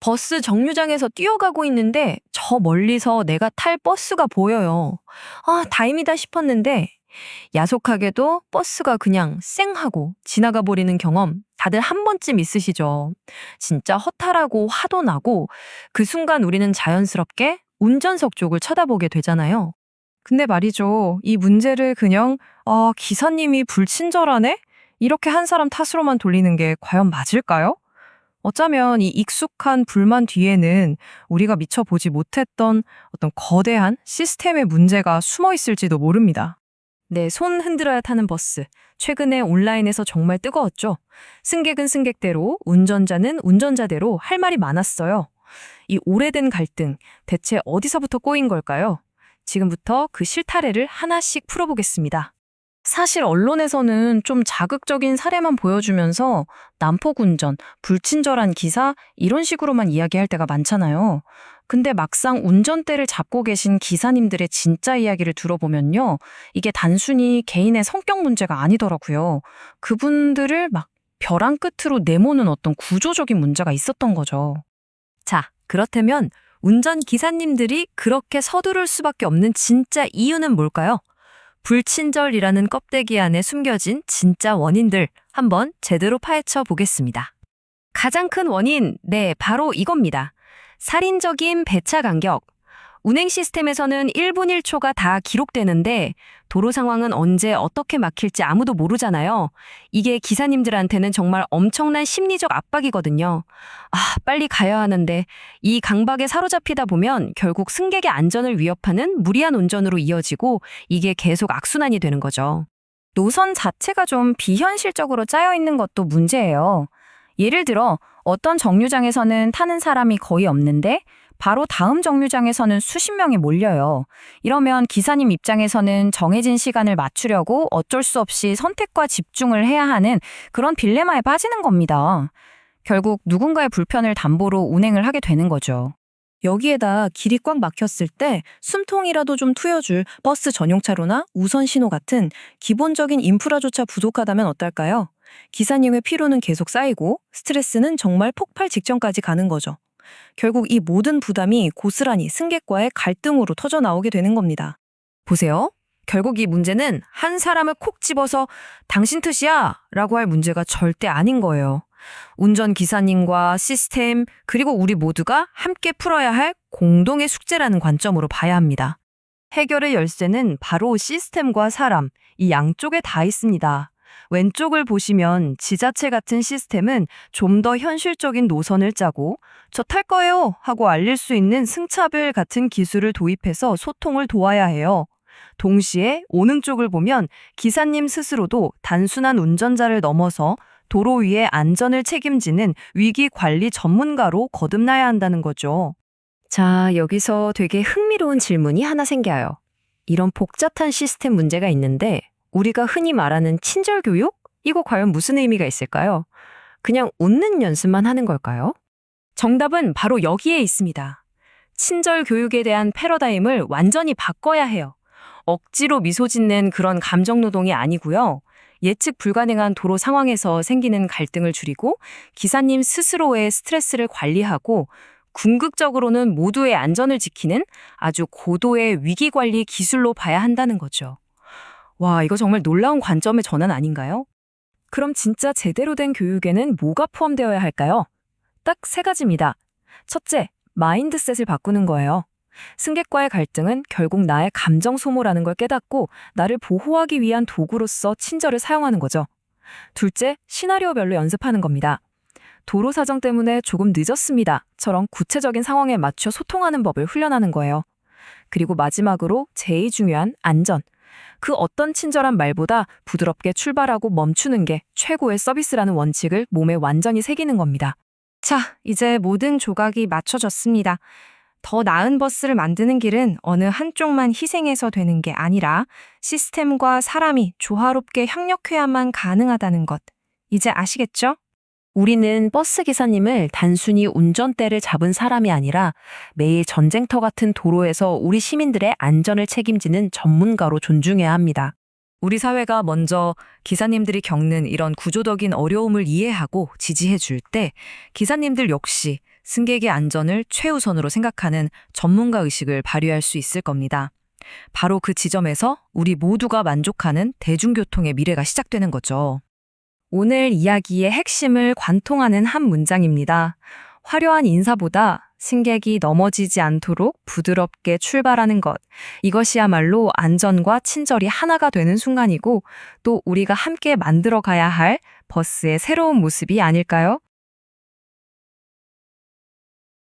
버스 정류장에서 뛰어가고 있는데 저 멀리서 내가 탈 버스가 보여요. 아, 다행이다 싶었는데 야속하게도 버스가 그냥 쌩 하고 지나가 버리는 경험 다들 한 번쯤 있으시죠? 진짜 허탈하고 화도 나고 그 순간 우리는 자연스럽게 운전석 쪽을 쳐다보게 되잖아요. 근데 말이죠. 이 문제를 그냥 기사님이 불친절하네? 이렇게 한 사람 탓으로만 돌리는 게 과연 맞을까요? 어쩌면 이 익숙한 불만 뒤에는 우리가 미처 보지 못했던 어떤 거대한 시스템의 문제가 숨어 있을지도 모릅니다. 네, 손 흔들어야 타는 버스. 최근에 온라인에서 정말 뜨거웠죠. 승객은 승객대로, 운전자는 운전자대로 할 말이 많았어요. 이 오래된 갈등, 대체 어디서부터 꼬인 걸까요? 지금부터 그 실타래를 하나씩 풀어보겠습니다. 사실 언론에서는 좀 자극적인 사례만 보여주면서 난폭 운전, 불친절한 기사 이런 식으로만 이야기할 때가 많잖아요. 근데 막상 운전대를 잡고 계신 기사님들의 진짜 이야기를 들어보면요. 이게 단순히 개인의 성격 문제가 아니더라고요. 그분들을 막 벼랑 끝으로 내모는 어떤 구조적인 문제가 있었던 거죠. 자, 그렇다면 운전 기사님들이 그렇게 서두를 수밖에 없는 진짜 이유는 뭘까요? 불친절이라는 껍데기 안에 숨겨진 진짜 원인들 한번 제대로 파헤쳐 보겠습니다. 가장 큰 원인, 네, 바로 이겁니다. 살인적인 배차 간격. 운행 시스템에서는 1분 1초가 다 기록되는데 도로 상황은 언제 어떻게 막힐지 아무도 모르잖아요. 이게 기사님들한테는 정말 엄청난 심리적 압박이거든요. 아, 빨리 가야 하는데 이 강박에 사로잡히다 보면 결국 승객의 안전을 위협하는 무리한 운전으로 이어지고 이게 계속 악순환이 되는 거죠. 노선 자체가 좀 비현실적으로 짜여 있는 것도 문제예요. 예를 들어 어떤 정류장에서는 타는 사람이 거의 없는데 바로 다음 정류장에서는 수십 명이 몰려요. 이러면 기사님 입장에서는 정해진 시간을 맞추려고 어쩔 수 없이 선택과 집중을 해야 하는 그런 딜레마에 빠지는 겁니다. 결국 누군가의 불편을 담보로 운행을 하게 되는 거죠. 여기에다 길이 꽉 막혔을 때 숨통이라도 좀 트여줄 버스 전용차로나 우선 신호 같은 기본적인 인프라조차 부족하다면 어떨까요? 기사님의 피로는 계속 쌓이고 스트레스는 정말 폭발 직전까지 가는 거죠. 결국 이 모든 부담이 고스란히 승객과의 갈등으로 터져 나오게 되는 겁니다. 보세요. 결국 이 문제는 한 사람을 콕 집어서 당신 탓이야 라고 할 문제가 절대 아닌 거예요. 운전기사님과 시스템 그리고 우리 모두가 함께 풀어야 할 공동의 숙제라는 관점으로 봐야 합니다. 해결의 열쇠는 바로 시스템과 사람, 이 양쪽에 다 있습니다. 왼쪽을 보시면 지자체 같은 시스템은 좀 더 현실적인 노선을 짜고 저 탈 거예요 하고 알릴 수 있는 승차별 같은 기술을 도입해서 소통을 도와야 해요. 동시에 오는 쪽을 보면 기사님 스스로도 단순한 운전자를 넘어서 도로 위의 안전을 책임지는 위기 관리 전문가로 거듭나야 한다는 거죠. 자, 여기서 되게 흥미로운 질문이 하나 생겨요. 이런 복잡한 시스템 문제가 있는데 우리가 흔히 말하는 친절 교육? 이거 과연 무슨 의미가 있을까요? 그냥 웃는 연습만 하는 걸까요? 정답은 바로 여기에 있습니다. 친절 교육에 대한 패러다임을 완전히 바꿔야 해요. 억지로 미소 짓는 그런 감정 노동이 아니고요. 예측 불가능한 도로 상황에서 생기는 갈등을 줄이고 기사님 스스로의 스트레스를 관리하고 궁극적으로는 모두의 안전을 지키는 아주 고도의 위기관리 기술로 봐야 한다는 거죠. 와, 이거 정말 놀라운 관점의 전환 아닌가요? 그럼 진짜 제대로 된 교육에는 뭐가 포함되어야 할까요? 딱 세 가지입니다. 첫째, 마인드셋을 바꾸는 거예요. 승객과의 갈등은 결국 나의 감정 소모라는 걸 깨닫고 나를 보호하기 위한 도구로서 친절을 사용하는 거죠. 둘째, 시나리오별로 연습하는 겁니다. 도로 사정 때문에 조금 늦었습니다.처럼 구체적인 상황에 맞춰 소통하는 법을 훈련하는 거예요. 그리고 마지막으로 제일 중요한 안전. 그 어떤 친절한 말보다 부드럽게 출발하고 멈추는 게 최고의 서비스라는 원칙을 몸에 완전히 새기는 겁니다. 자, 이제 모든 조각이 맞춰졌습니다. 더 나은 버스를 만드는 길은 어느 한쪽만 희생해서 되는 게 아니라 시스템과 사람이 조화롭게 협력해야만 가능하다는 것. 이제 아시겠죠? 우리는 버스 기사님을 단순히 운전대를 잡은 사람이 아니라 매일 전쟁터 같은 도로에서 우리 시민들의 안전을 책임지는 전문가로 존중해야 합니다. 우리 사회가 먼저 기사님들이 겪는 이런 구조적인 어려움을 이해하고 지지해 줄 때 기사님들 역시 승객의 안전을 최우선으로 생각하는 전문가 의식을 발휘할 수 있을 겁니다. 바로 그 지점에서 우리 모두가 만족하는 대중교통의 미래가 시작되는 거죠. 오늘 이야기의 핵심을 관통하는 한 문장입니다. 화려한 인사보다 승객이 넘어지지 않도록 부드럽게 출발하는 것. 이것이야말로 안전과 친절이 하나가 되는 순간이고 또 우리가 함께 만들어 가야 할 버스의 새로운 모습이 아닐까요?